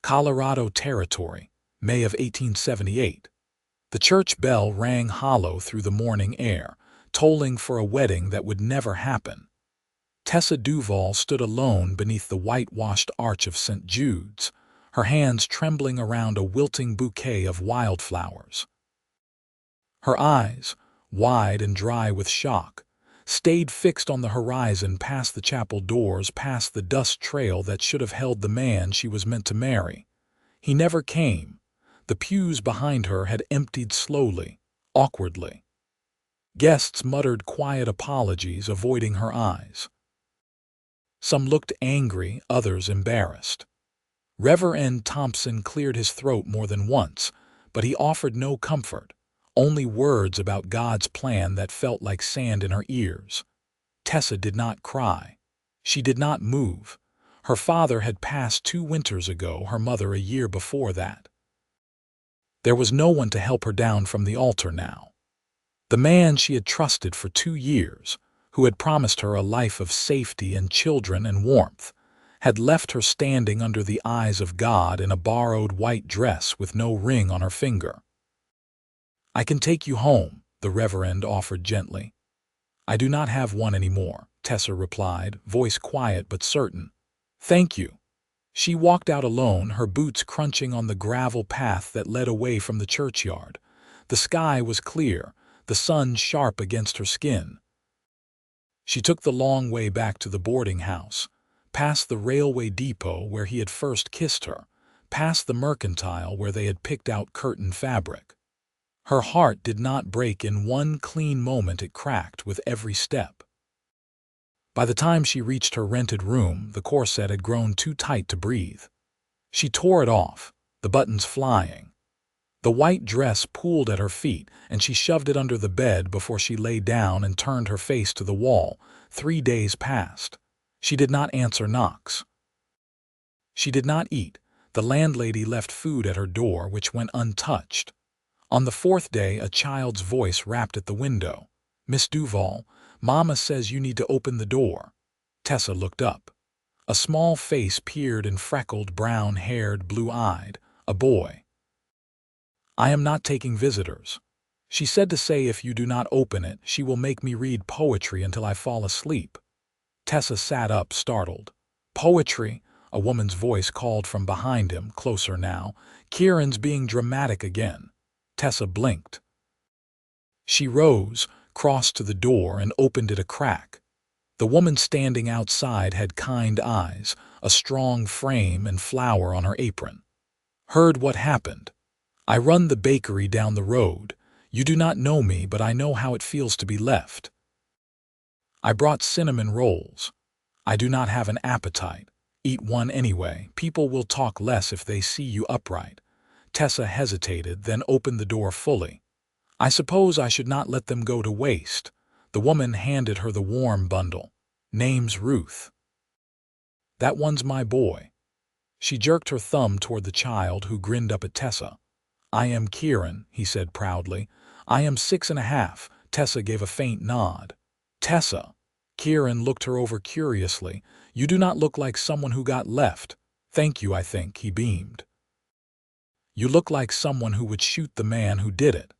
Colorado Territory, May of 1878. The church bell rang hollow through the morning air, tolling for a wedding that would never happen. Tessa Duvall stood alone beneath the whitewashed arch of St. Jude's, her hands trembling around a wilting bouquet of wildflowers. Her eyes, wide and dry with shock, stayed fixed on the horizon, past the chapel doors, past the dust trail that should have held the man she was meant to marry. He never came. The pews behind her had emptied slowly, awkwardly. Guests muttered quiet apologies, avoiding her eyes. Some looked angry, others embarrassed. Reverend Thompson cleared his throat more than once, but he offered no comfort, only words about God's plan that felt like sand in her ears. Tessa did not cry. She did not move. Her father had passed 2 winters ago, her mother a year before that. There was no one to help her down from the altar now. The man she had trusted for 2 years, who had promised her a life of safety and children and warmth, had left her standing under the eyes of God in a borrowed white dress with no ring on her finger. "I can take you home," the Reverend offered gently. "I do not have one anymore," Tessa replied, voice quiet but certain. "Thank you." She walked out alone, her boots crunching on the gravel path that led away from the churchyard. The sky was clear, the sun sharp against her skin. She took the long way back to the boarding house, past the railway depot where he had first kissed her, past the mercantile where they had picked out curtain fabric. Her heart did not break in one clean moment, it cracked with every step. By the time she reached her rented room, the corset had grown too tight to breathe. She tore it off, the buttons flying. The white dress pooled at her feet, and she shoved it under the bed before she lay down and turned her face to the wall. 3 days passed. She did not answer knocks. She did not eat. The landlady left food at her door, which went untouched. On the 4th day, a child's voice rapped at the window. "Miss Duvall, Mama says you need to open the door." Tessa looked up. A small face peered in, freckled, brown-haired, blue-eyed. A boy. "I am not taking visitors. She said to say if you do not open it, she will make me read poetry until I fall asleep." Tessa sat up, startled. "Poetry?" A woman's voice called from behind him, closer now. "Kieran's being dramatic again." Tessa blinked. She rose, crossed to the door, and opened it a crack. The woman standing outside had kind eyes, a strong frame, and flour on her apron. "Heard what happened? I run the bakery down the road. You do not know me, but I know how it feels to be left. I brought cinnamon rolls. I do not have an appetite. Eat one anyway. People will talk less if they see you upright." Tessa hesitated, then opened the door fully. "I suppose I should not let them go to waste." The woman handed her the warm bundle. "Name's Ruth." "That one's my boy." She jerked her thumb toward the child, who grinned up at Tessa. "I am Kieran," he said proudly. "I am 6.5. Tessa gave a faint nod. "Tessa." Kieran looked her over curiously. "You do not look like someone who got left." "Thank you, I think," he beamed. "You look like someone who would shoot the man who did it."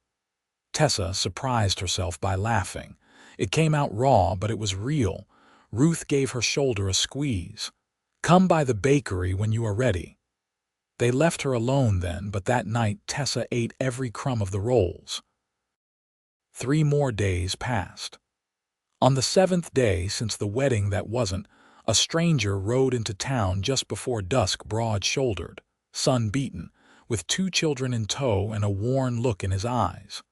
Tessa surprised herself by laughing. It came out raw, but it was real. Ruth gave her shoulder a squeeze. "Come by the bakery when you are ready." They left her alone then, but that night Tessa ate every crumb of the rolls. 3 more days passed. On the 7th day since the wedding that wasn't, a stranger rode into town just before dusk, broad-shouldered, sun-beaten, with 2 children in tow and a worn look in his eyes.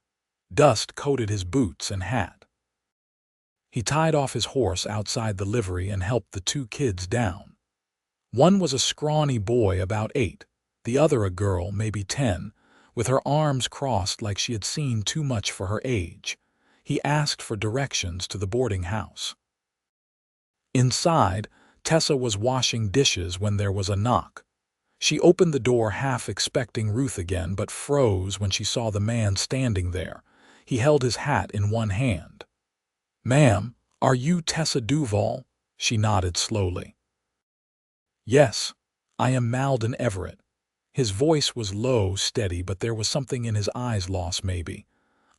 Dust coated his boots and hat. He tied off his horse outside the livery and helped the 2 kids down. One was a scrawny boy about 8, the other a girl, maybe 10, with her arms crossed like she had seen too much for her age. He asked for directions to the boarding house. Inside, Tessa was washing dishes when there was a knock. She opened the door, half expecting Ruth again, but froze when she saw the man standing there. He held his hat in one hand. "Ma'am, are you Tessa Duvall?" She nodded slowly. "Yes, I am Malden Everett. His voice was low, steady, but there was something in his eyes lost maybe.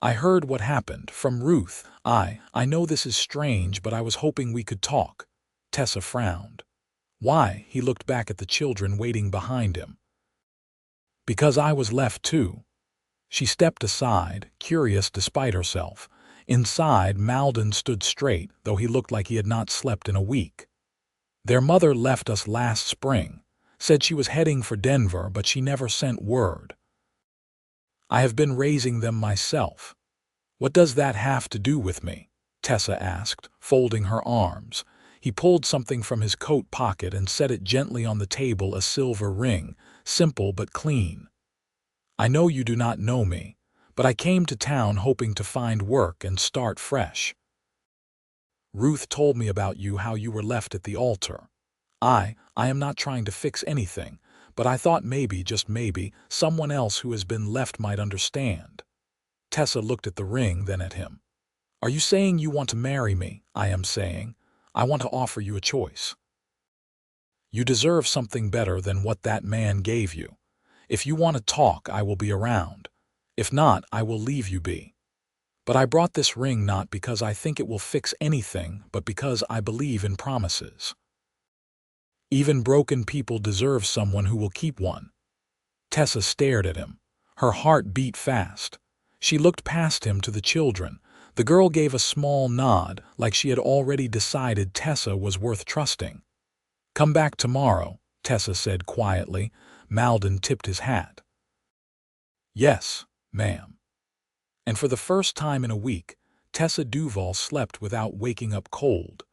I heard what happened, from Ruth. I know this is strange, but I was hoping we could talk. Tessa frowned. Why? He looked back at the children waiting behind him. Because I was left too. She stepped aside, curious despite herself. Inside, Malden stood straight, though he looked like he had not slept in a week. Their mother left us last spring. Said she was heading for Denver, but she never sent word. I have been raising them myself. What does that have to do with me? Tessa asked, folding her arms. He pulled something from his coat pocket and set it gently on the table, a silver ring, simple but clean. I know you do not know me, but I came to town hoping to find work and start fresh. Ruth told me about you, how you were left at the altar. I am not trying to fix anything, but I thought maybe, just maybe, someone else who has been left might understand. Tessa looked at the ring, then at him. Are you saying you want to marry me? I am saying. I want to offer you a choice. You deserve something better than what that man gave you. If you want to talk, I will be around. If not, I will leave you be. But I brought this ring not because I think it will fix anything, but because I believe in promises. Even broken people deserve someone who will keep one. Tessa stared at him. Her heart beat fast. She looked past him to the children. The girl gave a small nod, like she had already decided Tessa was worth trusting. Come back tomorrow, Tessa said quietly. Malden tipped his hat. Yes, ma'am. And for the first time in a week, Tessa Duvall slept without waking up cold.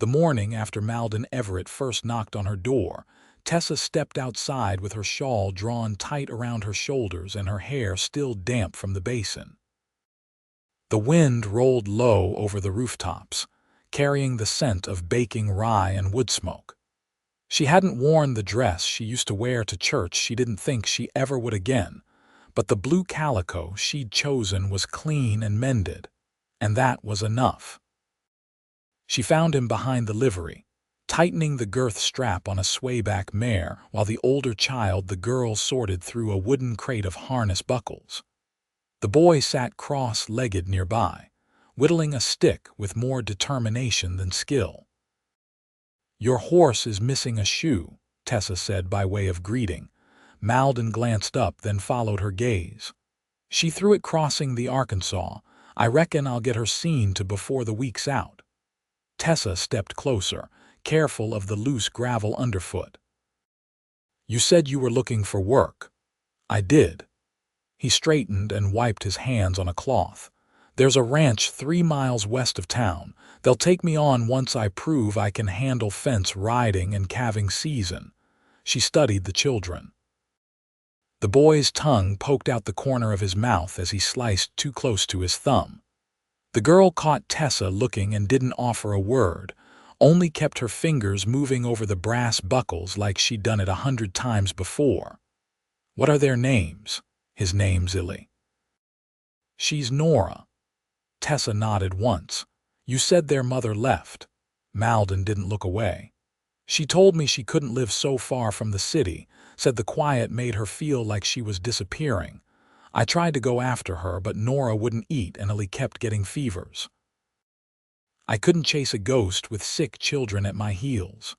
The morning after Malden Everett first knocked on her door, Tessa stepped outside with her shawl drawn tight around her shoulders and her hair still damp from the basin. The wind rolled low over the rooftops, carrying the scent of baking rye and wood smoke. She hadn't worn the dress she used to wear to church. She didn't think she ever would again, but the blue calico she'd chosen was clean and mended, and that was enough. She found him behind the livery, tightening the girth strap on a swayback mare, while the older child, the girl, sorted through a wooden crate of harness buckles. The boy sat cross-legged nearby, whittling a stick with more determination than skill. Your horse is missing a shoe, Tessa said by way of greeting. Malden glanced up, then followed her gaze. She threw it crossing the Arkansas. I reckon I'll get her seen to before the week's out. Tessa stepped closer, careful of the loose gravel underfoot. You said you were looking for work. I did. He straightened and wiped his hands on a cloth. There's a ranch 3 miles west of town. They'll take me on once I prove I can handle fence riding and calving season. She studied the children. The boy's tongue poked out the corner of his mouth as he sliced too close to his thumb. The girl caught Tessa looking and didn't offer a word, only kept her fingers moving over the brass buckles like she'd done it 100 times before. What are their names? His name's Illy. She's Nora. Tessa nodded once. You said their mother left. Malden didn't look away. She told me she couldn't live so far from the city, said the quiet made her feel like she was disappearing. I tried to go after her, but Nora wouldn't eat and Illy kept getting fevers. I couldn't chase a ghost with sick children at my heels.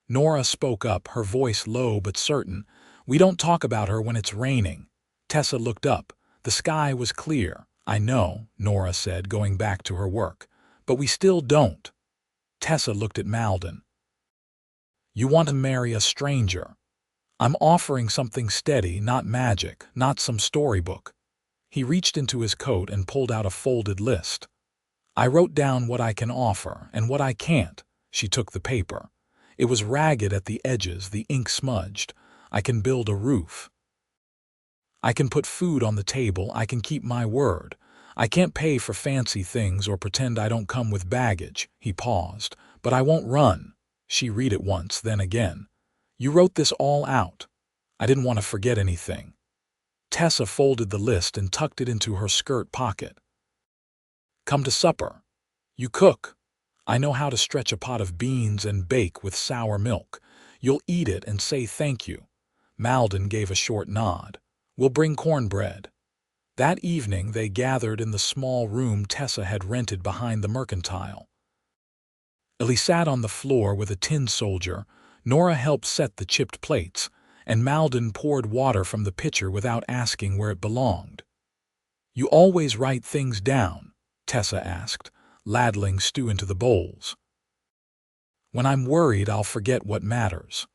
Nora spoke up, her voice low but certain. We don't talk about her when it's raining. Tessa looked up. The sky was clear. I know, Nora said, going back to her work. But we still don't. Tessa looked at Malden. You want to marry a stranger. I'm offering something steady, not magic, not some storybook. He reached into his coat and pulled out a folded list. I wrote down what I can offer and what I can't. She took the paper. It was ragged at the edges, the ink smudged. I can build a roof. I can put food on the table. I can keep my word. I can't pay for fancy things or pretend I don't come with baggage. He paused. But I won't run. She read it once, then again. You wrote this all out. I didn't want to forget anything. Tessa folded the list and tucked it into her skirt pocket. Come to supper. You cook. I know how to stretch a pot of beans and bake with sour milk. You'll eat it and say thank you. Malden gave a short nod. "We'll bring cornbread." That evening they gathered in the small room Tessa had rented behind the mercantile. Ellie sat on the floor with a tin soldier, Nora helped set the chipped plates, and Malden poured water from the pitcher without asking where it belonged. "You always write things down?" Tessa asked, ladling stew into the bowls. "When I'm worried, I'll forget what matters."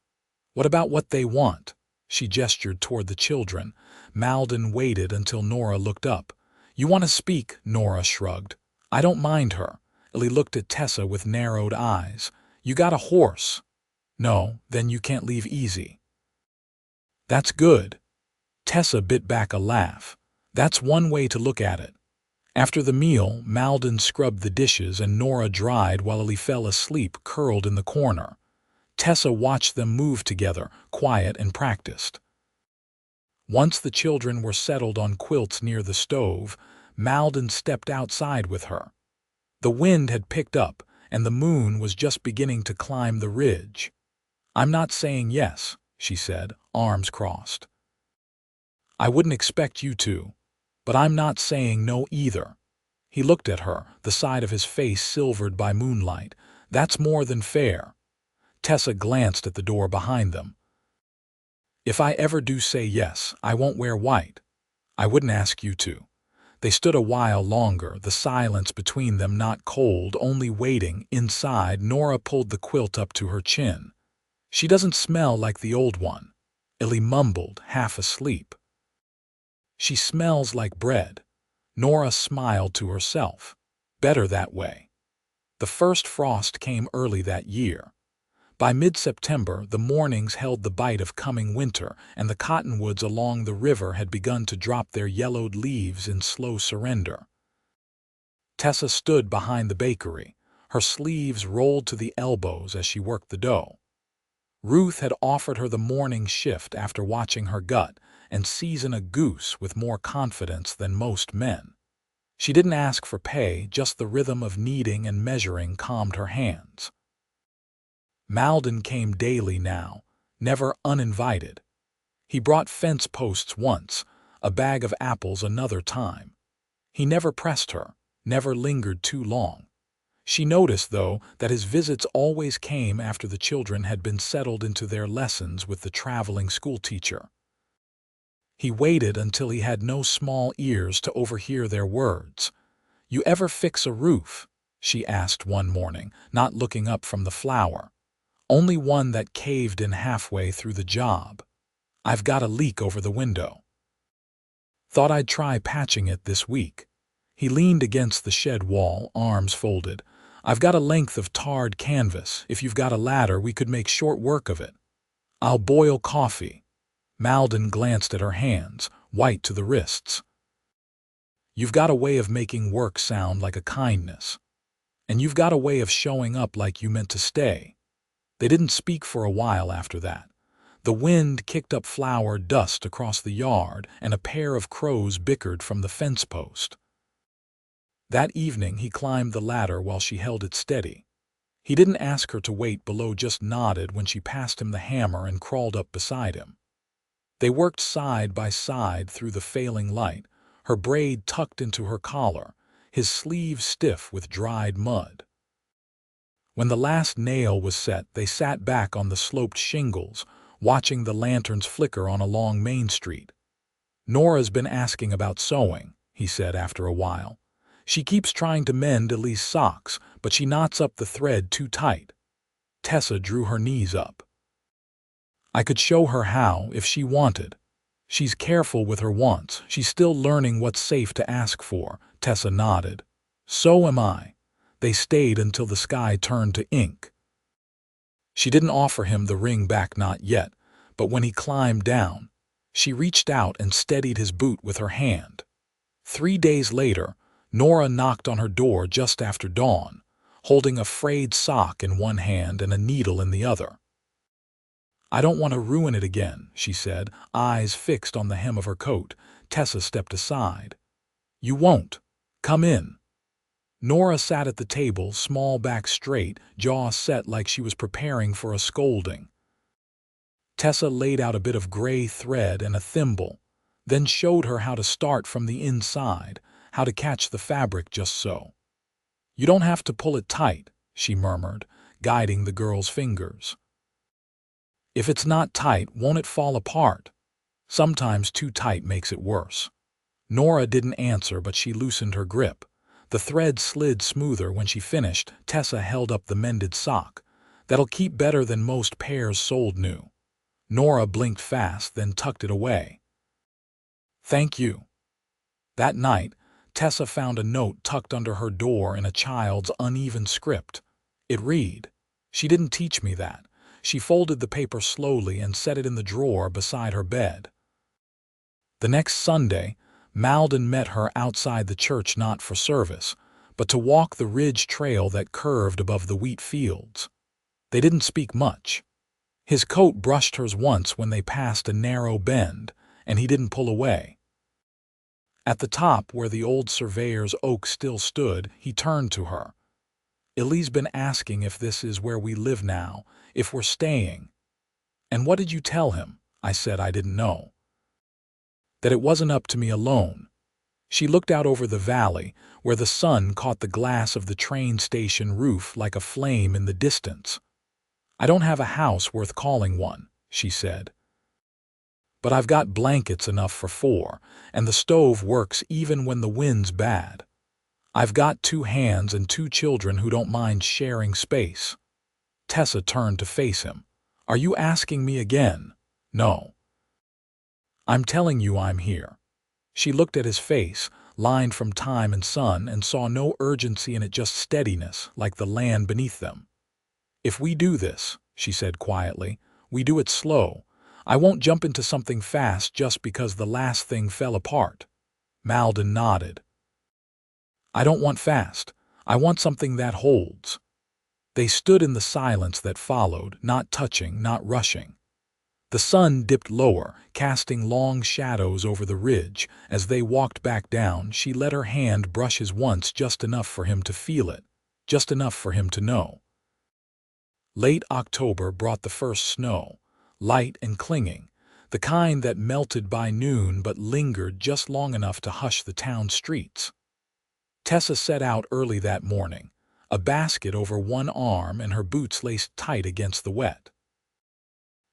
"What about what they want?" She gestured toward the children. Malden waited until Nora looked up. "You want to speak?" Nora shrugged. "I don't mind her." Ellie looked at Tessa with narrowed eyes. "You got a horse?" "No, then you can't leave easy." "That's good." Tessa bit back a laugh. "That's one way to look at it." After the meal, Malden scrubbed the dishes and Nora dried while Ellie fell asleep curled in the corner. Tessa watched them move together, quiet and practiced. Once the children were settled on quilts near the stove, Malden stepped outside with her. The wind had picked up, and the moon was just beginning to climb the ridge. "I'm not saying yes," she said, arms crossed. "I wouldn't expect you to. But I'm not saying no either." He looked at her, the side of his face silvered by moonlight. "That's more than fair." Tessa glanced at the door behind them. "If I ever do say yes, I won't wear white. I wouldn't ask you to." They stood a while longer, the silence between them not cold, only waiting. Inside, Nora pulled the quilt up to her chin. "She doesn't smell like the old one," Ellie mumbled, half asleep. "She smells like bread." Nora smiled to herself. Better that way. The first frost came early that year. By mid-September, the mornings held the bite of coming winter, and the cottonwoods along the river had begun to drop their yellowed leaves in slow surrender. Tessa stood behind the bakery, her sleeves rolled to the elbows as she worked the dough. Ruth had offered her the morning shift after watching her gut and season a goose with more confidence than most men. She didn't ask for pay, just the rhythm of kneading and measuring calmed her hands. Malden came daily now, never uninvited. He brought fence posts once, a bag of apples another time. He never pressed her, never lingered too long. She noticed, though, that his visits always came after the children had been settled into their lessons with the traveling schoolteacher. He waited until he had no small ears to overhear their words. "You ever fix a roof?" she asked one morning, not looking up from the flour. "Only one that caved in halfway through the job. I've got a leak over the window. Thought I'd try patching it this week." He leaned against the shed wall, arms folded. "I've got a length of tarred canvas. If you've got a ladder, we could make short work of it." "I'll boil coffee." Malden glanced at her hands, white to the wrists. "You've got a way of making work sound like a kindness. And you've got a way of showing up like you meant to stay." They didn't speak for a while after that. The wind kicked up flour dust across the yard, and a pair of crows bickered from the fence post. That evening he climbed the ladder while she held it steady. He didn't ask her to wait below, just nodded when she passed him the hammer and crawled up beside him. They worked side by side through the failing light, her braid tucked into her collar, his sleeves stiff with dried mud. When the last nail was set, they sat back on the sloped shingles, watching the lanterns flicker on along Main Street. "Nora's been asking about sewing," he said after a while. "She keeps trying to mend Ellie's socks, but she knots up the thread too tight." Tessa drew her knees up. "I could show her how if she wanted. She's careful with her wants. She's still learning what's safe to ask for." Tessa nodded. "So am I." They stayed until the sky turned to ink. She didn't offer him the ring back, not yet, but when he climbed down, she reached out and steadied his boot with her hand. 3 days later, Nora knocked on her door just after dawn, holding a frayed sock in one hand and a needle in the other. "I don't want to ruin it again," she said, eyes fixed on the hem of her coat. Tessa stepped aside. "You won't. Come in." Nora sat at the table, small back straight, jaw set like she was preparing for a scolding. Tessa laid out a bit of gray thread and a thimble, then showed her how to start from the inside, how to catch the fabric just so. "You don't have to pull it tight," she murmured, guiding the girl's fingers. "If it's not tight, won't it fall apart? Sometimes too tight makes it worse." Nora didn't answer, but she loosened her grip. The thread slid smoother when she finished. Tessa held up the mended sock. "That'll keep better than most pairs sold new." Nora blinked fast, then tucked it away. "Thank you." That night, Tessa found a note tucked under her door in a child's uneven script. It read, "She didn't teach me that." She folded the paper slowly and set it in the drawer beside her bed. The next Sunday, Malden met her outside the church, not for service, but to walk the ridge trail that curved above the wheat fields. They didn't speak much. His coat brushed hers once when they passed a narrow bend, and he didn't pull away. At the top, where the old surveyor's oak still stood, he turned to her. "Ellie's been asking if this is where we live now, if we're staying." "And what did you tell him?" I said I didn't know. "That it wasn't up to me alone." She looked out over the valley, where the sun caught the glass of the train station roof like a flame in the distance. "I don't have a house worth calling one," she said. "But I've got blankets enough for 4, and the stove works even when the wind's bad. I've got 2 hands and 2 children who don't mind sharing space." Tessa turned to face him. "Are you asking me again?" "No. I'm telling you I'm here." She looked at his face, lined from time and sun, and saw no urgency in it, just steadiness, like the land beneath them. "If we do this," she said quietly, "we do it slow. I won't jump into something fast just because the last thing fell apart." Malden nodded. "I don't want fast. I want something that holds." They stood in the silence that followed, not touching, not rushing. The sun dipped lower, casting long shadows over the ridge. As they walked back down, she let her hand brush his once, just enough for him to feel it, just enough for him to know. Late October brought the first snow, light and clinging, the kind that melted by noon but lingered just long enough to hush the town streets. Tessa set out early that morning, a basket over one arm and her boots laced tight against the wet.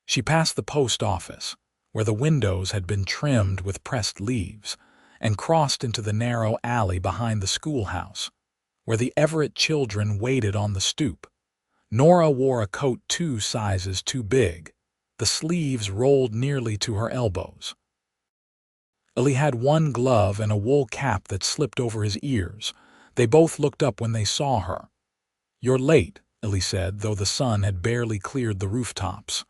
She passed the post office, where the windows had been trimmed with pressed leaves, and crossed into the narrow alley behind the schoolhouse, where the Everett children waited on the stoop. Nora wore a coat 2 sizes too big. The sleeves rolled nearly to her elbows. Ellie had one glove and a wool cap that slipped over his ears. They both looked up when they saw her. "You're late," Ellie said, though the sun had barely cleared the rooftops.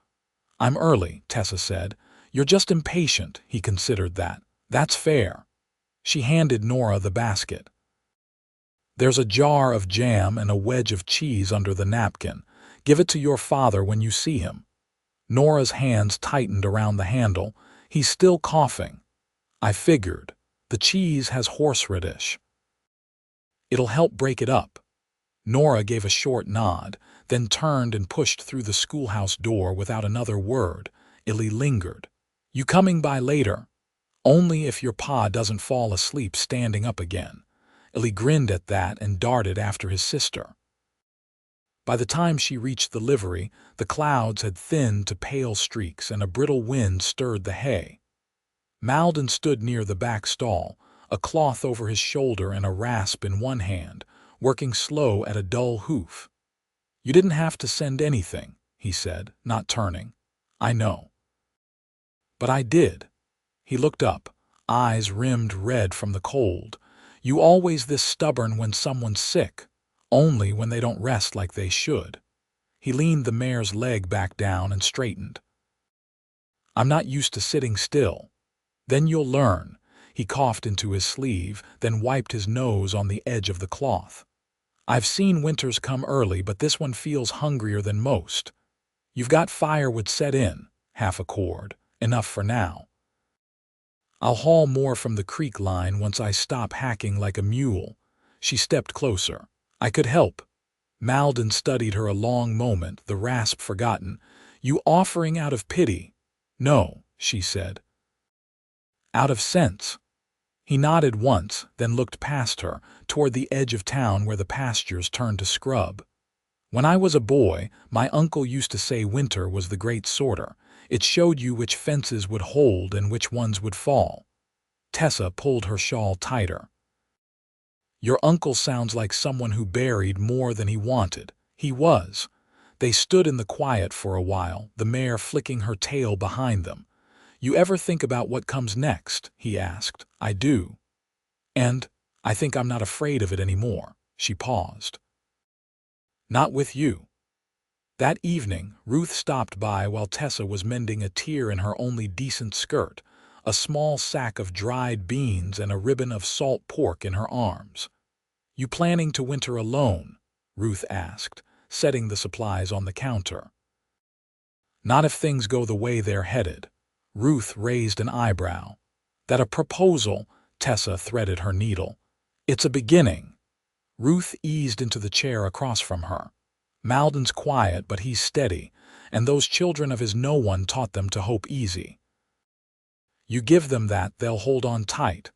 "I'm early," Tessa said. "You're just impatient." He considered that. "That's fair." She handed Nora the basket. "There's a jar of jam and a wedge of cheese under the napkin. Give it to your father when you see him." Nora's hands tightened around the handle. "He's still coughing." "I figured. The cheese has horseradish. It'll help break it up." Nora gave a short nod, then turned and pushed through the schoolhouse door without another word. Ellie lingered. "You coming by later?" "Only if your pa doesn't fall asleep standing up again." Ellie grinned at that and darted after his sister. By the time she reached the livery, the clouds had thinned to pale streaks and a brittle wind stirred the hay. Malden stood near the back stall, a cloth over his shoulder and a rasp in one hand, working slow at a dull hoof. "You didn't have to send anything," he said, not turning. "I know." "But I did." He looked up, eyes rimmed red from the cold. "You always this stubborn when someone's sick, only when they don't rest like they should." He leaned the mare's leg back down and straightened. "I'm not used to sitting still." "Then you'll learn." He coughed into his sleeve, then wiped his nose on the edge of the cloth. "I've seen winters come early, but this one feels hungrier than most. You've got firewood set in, half a cord, enough for now. I'll haul more from the creek line once I stop hacking like a mule." She stepped closer. "I could help." Malden studied her a long moment, the rasp forgotten. You offering out of pity? No, she said. Out of sense. He nodded once, then looked past her, toward the edge of town where the pastures turned to scrub. When I was a boy, my uncle used to say winter was the great sorter. It showed you which fences would hold and which ones would fall. Tessa pulled her shawl tighter. Your uncle sounds like someone who buried more than he wanted. He was. They stood in the quiet for a while, the mare flicking her tail behind them. You ever think about what comes next? He asked. I do. And I think I'm not afraid of it anymore. She paused. Not with you. That evening, Ruth stopped by while Tessa was mending a tear in her only decent skirt, a small sack of dried beans and a ribbon of salt pork in her arms. You planning to winter alone? Ruth asked, setting the supplies on the counter. Not if things go the way they're headed. Ruth raised an eyebrow. That a proposal? Tessa threaded her needle. It's a beginning. Ruth eased into the chair across from her. Malden's quiet, but he's steady, and those children of his no one taught them to hope easy. You give them that, they'll hold on tight.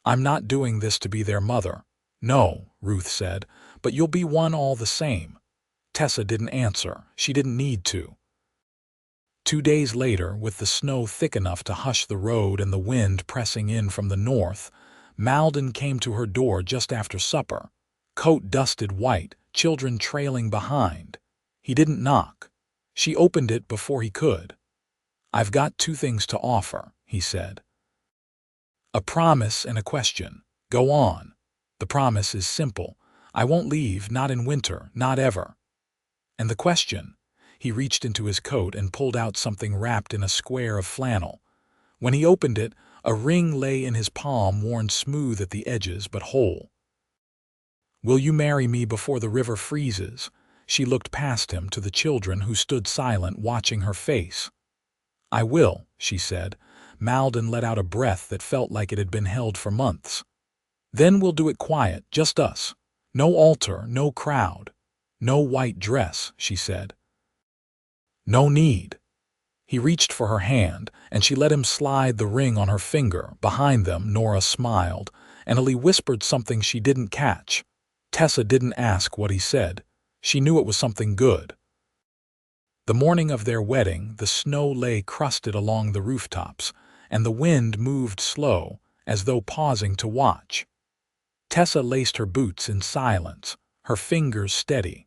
I'm not doing this to be their mother. No, Ruth said, but you'll be one all the same. Tessa didn't answer. She didn't need to. 2 days later, with the snow thick enough to hush the road and the wind pressing in from the north, Malden came to her door just after supper. Coat dusted white, children trailing behind. He didn't knock. She opened it before he could. I've got 2 things to offer, he said. A promise and a question. Go on. The promise is simple. I won't leave, not in winter, not ever. And the question? He reached into his coat and pulled out something wrapped in a square of flannel. When he opened it, a ring lay in his palm, worn smooth at the edges but whole. Will you marry me before the river freezes? She looked past him to the children who stood silent, watching her face. I will, she said. Malden let out a breath that felt like it had been held for months. Then we'll do it quiet, just us. No altar, no crowd. No white dress, she said. No need. He reached for her hand, and she let him slide the ring on her finger. Behind them, Nora smiled, and Ali whispered something she didn't catch. Tessa didn't ask what he said. She knew it was something good. The morning of their wedding, the snow lay crusted along the rooftops, and the wind moved slow, as though pausing to watch. Tessa laced her boots in silence, her fingers steady.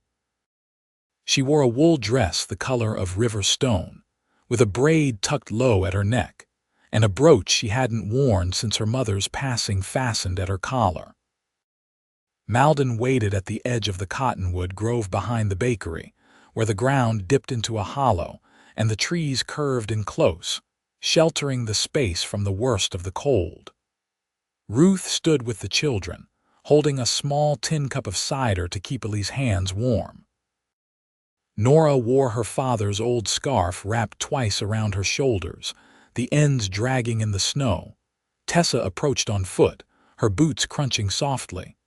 She wore a wool dress the color of river stone, with a braid tucked low at her neck, and a brooch she hadn't worn since her mother's passing fastened at her collar. Malden waited at the edge of the cottonwood grove behind the bakery, where the ground dipped into a hollow and the trees curved in close, sheltering the space from the worst of the cold. Ruth stood with the children, holding a small tin cup of cider to keep Ali's hands warm. Nora wore her father's old scarf wrapped twice around her shoulders, the ends dragging in the snow. Tessa approached on foot, her boots crunching softly.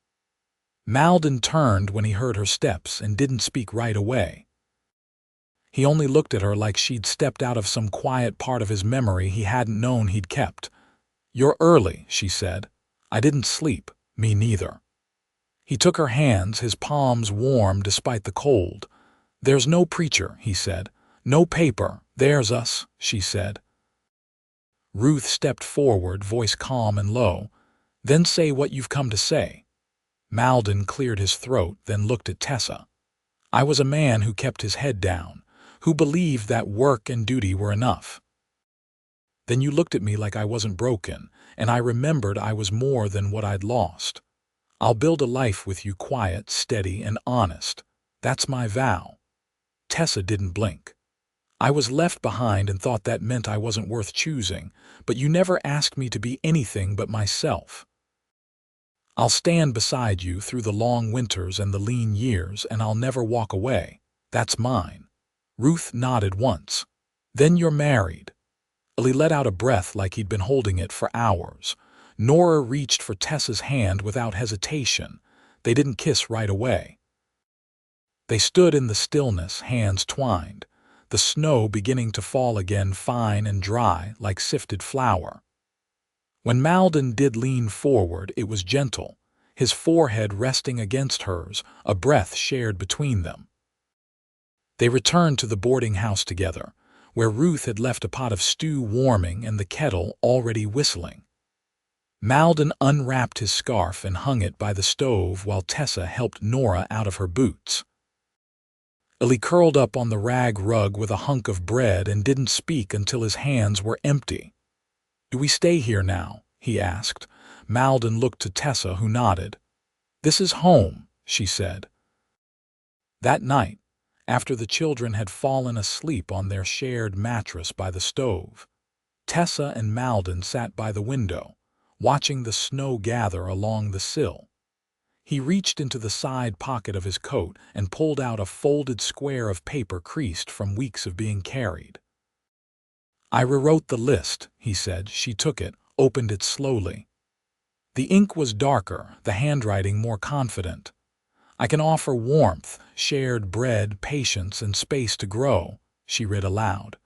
Malden turned when he heard her steps and didn't speak right away. He only looked at her like she'd stepped out of some quiet part of his memory he hadn't known he'd kept. You're early, she said. I didn't sleep. Me neither. He took her hands, his palms warm despite the cold. There's no preacher, he said. No paper. There's us, she said. Ruth stepped forward, voice calm and low. Then say what you've come to say. Malden cleared his throat, then looked at Tessa. I was a man who kept his head down, who believed that work and duty were enough. Then you looked at me like I wasn't broken, and I remembered I was more than what I'd lost. I'll build a life with you, quiet, steady, and honest. That's my vow. Tessa didn't blink. I was left behind and thought that meant I wasn't worth choosing, but you never asked me to be anything but myself. I'll stand beside you through the long winters and the lean years, and I'll never walk away. That's mine. Ruth nodded once. Then you're married. Ali let out a breath like he'd been holding it for hours. Nora reached for Tessa's hand without hesitation. They didn't kiss right away. They stood in the stillness, hands twined. the snow beginning to fall again fine and dry like sifted flour. When Malden did lean forward, it was gentle, his forehead resting against hers, a breath shared between them. They returned to the boarding house together, where Ruth had left a pot of stew warming and the kettle already whistling. Malden unwrapped his scarf and hung it by the stove while Tessa helped Nora out of her boots. Ellie curled up on the rag rug with a hunk of bread and didn't speak until his hands were empty. "Do we stay here now?" he asked. Malden looked to Tessa, who nodded. "This is home," she said. That night, after the children had fallen asleep on their shared mattress by the stove, Tessa and Malden sat by the window, watching the snow gather along the sill. He reached into the side pocket of his coat and pulled out a folded square of paper creased from weeks of being carried. "I rewrote the list," he said. She took it, opened it slowly. The ink was darker, the handwriting more confident. "I can offer warmth, shared bread, patience, and space to grow," she read aloud.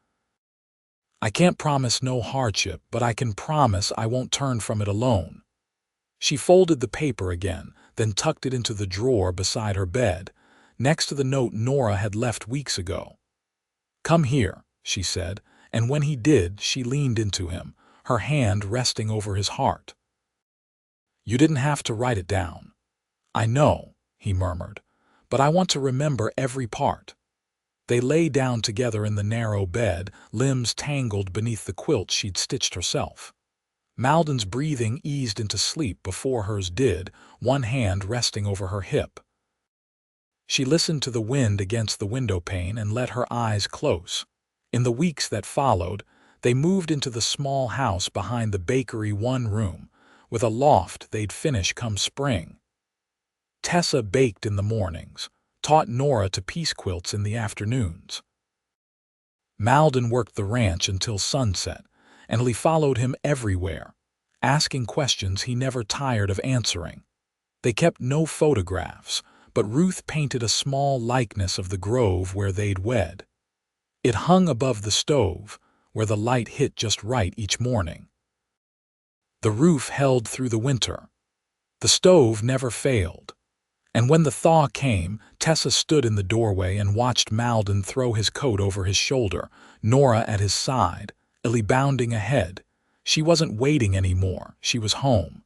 "I can't promise no hardship, but I can promise I won't turn from it alone." She folded the paper again, then tucked it into the drawer beside her bed, next to the note Nora had left weeks ago. "Come here," she said, and when he did, she leaned into him, her hand resting over his heart. "You didn't have to write it down." "I know," he murmured, "but I want to remember every part." They lay down together in the narrow bed, limbs tangled beneath the quilt she'd stitched herself. Malden's breathing eased into sleep before hers did, one hand resting over her hip. She listened to the wind against the window pane and let her eyes close. In the weeks that followed, they moved into the small house behind the bakery, one room, with a loft they'd finish come spring. Tessa baked in the mornings, taught Nora to piece quilts in the afternoons. Malden worked the ranch until sunset, and Lee followed him everywhere, asking questions he never tired of answering. They kept no photographs, but Ruth painted a small likeness of the grove where they'd wed. It hung above the stove, where the light hit just right each morning. The roof held through the winter. The stove never failed. And when the thaw came, Tessa stood in the doorway and watched Malden throw his coat over his shoulder, Nora at his side, Ellie bounding ahead. She wasn't waiting anymore, she was home.